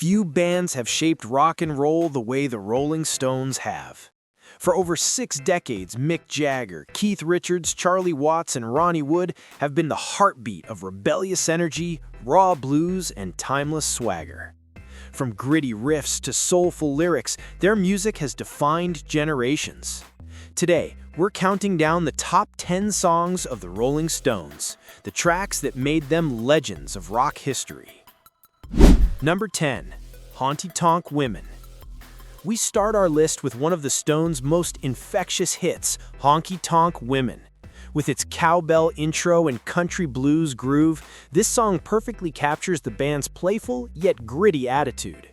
Few bands have shaped rock and roll the way the Rolling Stones have. For over 6 decades, Mick Jagger, Keith Richards, Charlie Watts, and Ronnie Wood have been the heartbeat of rebellious energy, raw blues, and timeless swagger. From gritty riffs to soulful lyrics, their music has defined generations. Today, we're counting down the top 10 songs of the Rolling Stones, the tracks that made them legends of rock history. Number 10. Honky Tonk Women. We start our list with one of the Stones' most infectious hits, Honky Tonk Women. With its cowbell intro and country blues groove, this song perfectly captures the band's playful yet gritty attitude.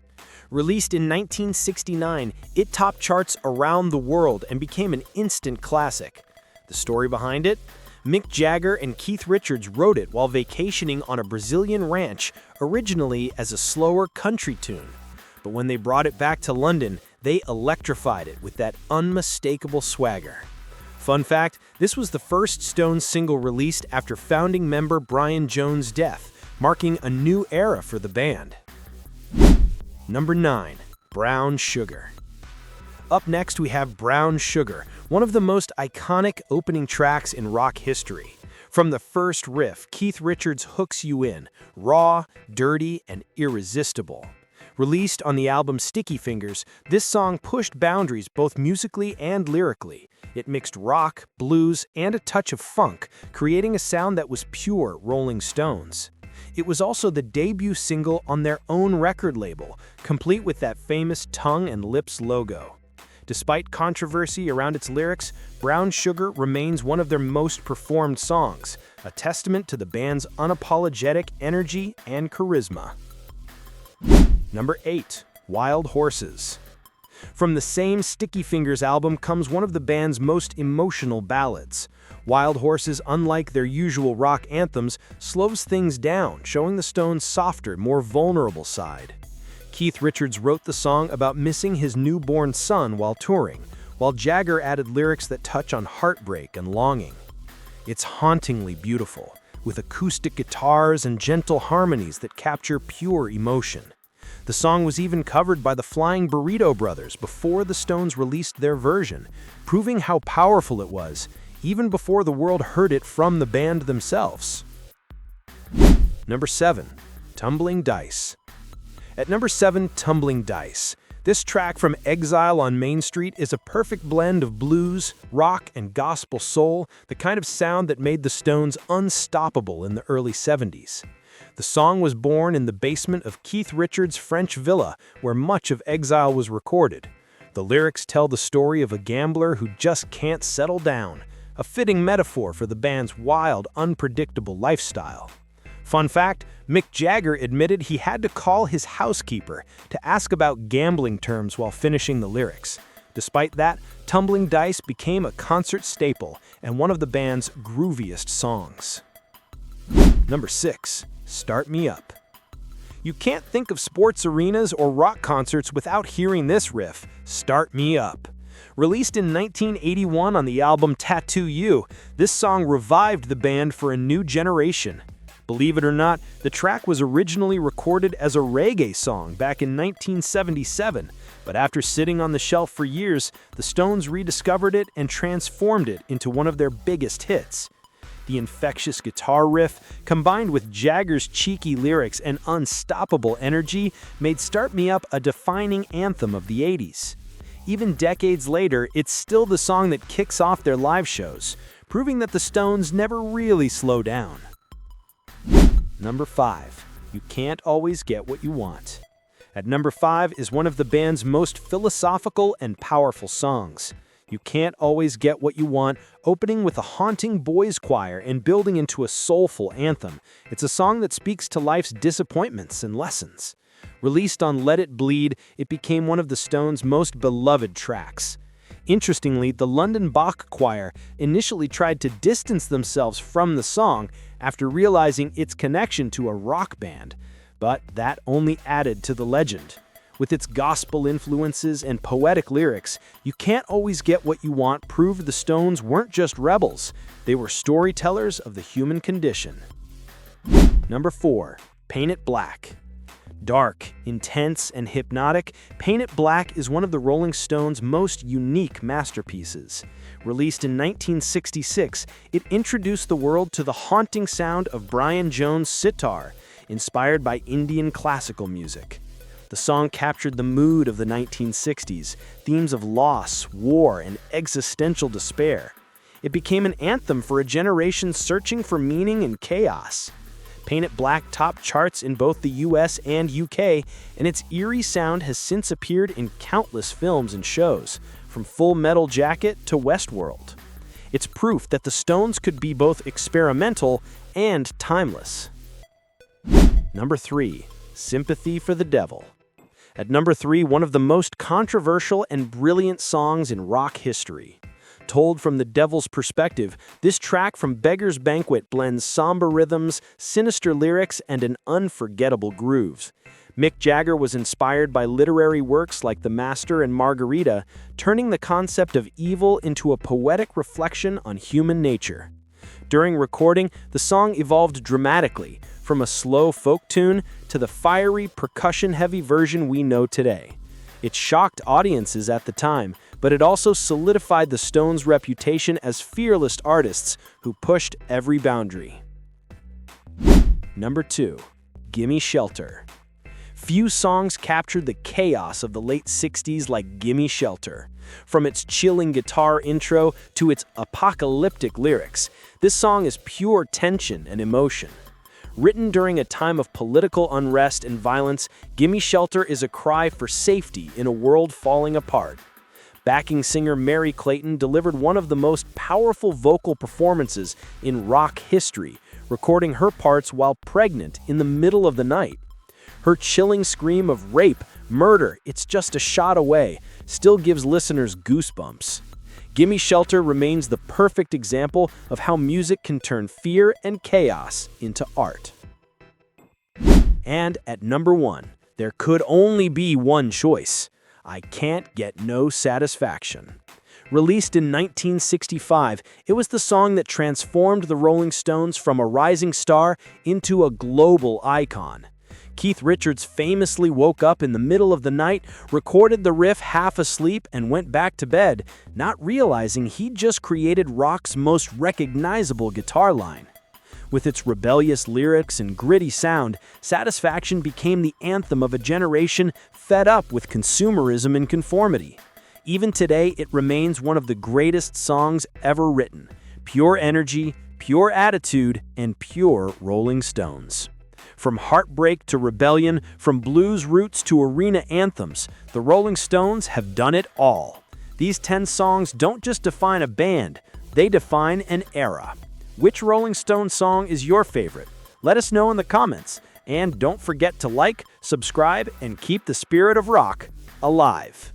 Released in 1969, it topped charts around the world and became an instant classic. The story behind it? Mick Jagger and Keith Richards wrote it while vacationing on a Brazilian ranch, originally as a slower country tune. But when they brought it back to London, they electrified it with that unmistakable swagger. Fun fact, this was the first Stones single released after founding member Brian Jones' death, marking a new era for the band. Number 9. Brown Sugar. Up next, we have Brown Sugar, one of the most iconic opening tracks in rock history. From the first riff, Keith Richards hooks you in, raw, dirty, and irresistible. Released on the album Sticky Fingers, this song pushed boundaries both musically and lyrically. It mixed rock, blues, and a touch of funk, creating a sound that was pure Rolling Stones. It was also the debut single on their own record label, complete with that famous tongue and lips logo. Despite controversy around its lyrics, Brown Sugar remains one of their most performed songs, a testament to the band's unapologetic energy and charisma. Number 8. Wild Horses. From the same Sticky Fingers album comes one of the band's most emotional ballads. Wild Horses, unlike their usual rock anthems, slows things down, showing the Stones' softer, more vulnerable side. Keith Richards wrote the song about missing his newborn son while touring, while Jagger added lyrics that touch on heartbreak and longing. It's hauntingly beautiful, with acoustic guitars and gentle harmonies that capture pure emotion. The song was even covered by the Flying Burrito Brothers before the Stones released their version, proving how powerful it was, even before the world heard it from the band themselves. Number 7. Tumbling Dice. At number 7, Tumbling Dice. This track from Exile on Main Street is a perfect blend of blues, rock, and gospel soul, the kind of sound that made the Stones unstoppable in the early 70s. The song was born in the basement of Keith Richards' French villa, where much of Exile was recorded. The lyrics tell the story of a gambler who just can't settle down, a fitting metaphor for the band's wild, unpredictable lifestyle. Fun fact, Mick Jagger admitted he had to call his housekeeper to ask about gambling terms while finishing the lyrics. Despite that, Tumbling Dice became a concert staple and one of the band's grooviest songs. Number 6. Start Me Up. You can't think of sports arenas or rock concerts without hearing this riff, Start Me Up. Released in 1981 on the album Tattoo You, this song revived the band for a new generation. Believe it or not, the track was originally recorded as a reggae song back in 1977, but after sitting on the shelf for years, the Stones rediscovered it and transformed it into one of their biggest hits. The infectious guitar riff, combined with Jagger's cheeky lyrics and unstoppable energy, made Start Me Up a defining anthem of the 80s. Even decades later, it's still the song that kicks off their live shows, proving that the Stones never really slow down. Number 5. You Can't Always Get What You Want. At number 5 is one of the band's most philosophical and powerful songs. You Can't Always Get What You Want, opening with a haunting boys' choir and building into a soulful anthem. It's a song that speaks to life's disappointments and lessons. Released on Let It Bleed, it became one of the Stones' most beloved tracks. Interestingly, the London Bach Choir initially tried to distance themselves from the song after realizing its connection to a rock band, but that only added to the legend. With its gospel influences and poetic lyrics, You Can't Always Get What You Want proved the Stones weren't just rebels, they were storytellers of the human condition. Number 4. Paint It Black. Dark, intense, and hypnotic, Paint It Black is one of the Rolling Stones' most unique masterpieces. Released in 1966, it introduced the world to the haunting sound of Brian Jones' sitar, inspired by Indian classical music. The song captured the mood of the 1960s, themes of loss, war, and existential despair. It became an anthem for a generation searching for meaning in chaos. Paint It Black topped charts in both the US and UK, and its eerie sound has since appeared in countless films and shows, from Full Metal Jacket to Westworld. It's proof that the Stones could be both experimental and timeless. Number 3. Sympathy for the Devil. At number 3, one of the most controversial and brilliant songs in rock history. Told from the devil's perspective, this track from Beggar's Banquet blends somber rhythms, sinister lyrics, and an unforgettable grooves. Mick Jagger was inspired by literary works like The Master and Margarita, turning the concept of evil into a poetic reflection on human nature. During recording, the song evolved dramatically, from a slow folk tune to the fiery, percussion-heavy version we know today. It shocked audiences at the time, but it also solidified the Stones' reputation as fearless artists who pushed every boundary. Number 2. Gimme Shelter. Few songs captured the chaos of the late 60s like Gimme Shelter. From its chilling guitar intro to its apocalyptic lyrics, this song is pure tension and emotion. Written during a time of political unrest and violence, Gimme Shelter is a cry for safety in a world falling apart. Backing singer Mary Clayton delivered one of the most powerful vocal performances in rock history, recording her parts while pregnant in the middle of the night. Her chilling scream of rape, murder, it's just a shot away, still gives listeners goosebumps. Gimme Shelter remains the perfect example of how music can turn fear and chaos into art. And at number 1, there could only be one choice. I Can't Get No Satisfaction. Released in 1965, it was the song that transformed the Rolling Stones from a rising star into a global icon. Keith Richards famously woke up in the middle of the night, recorded the riff half asleep, and went back to bed, not realizing he'd just created rock's most recognizable guitar line. With its rebellious lyrics and gritty sound, Satisfaction became the anthem of a generation fed up with consumerism and conformity. Even today, it remains one of the greatest songs ever written. Pure energy, pure attitude, and pure Rolling Stones. From heartbreak to rebellion, from blues roots to arena anthems, the Rolling Stones have done it all. These 10 songs don't just define a band, they define an era. Which Rolling Stones song is your favorite? Let us know in the comments. And don't forget to like, subscribe, and keep the spirit of rock alive.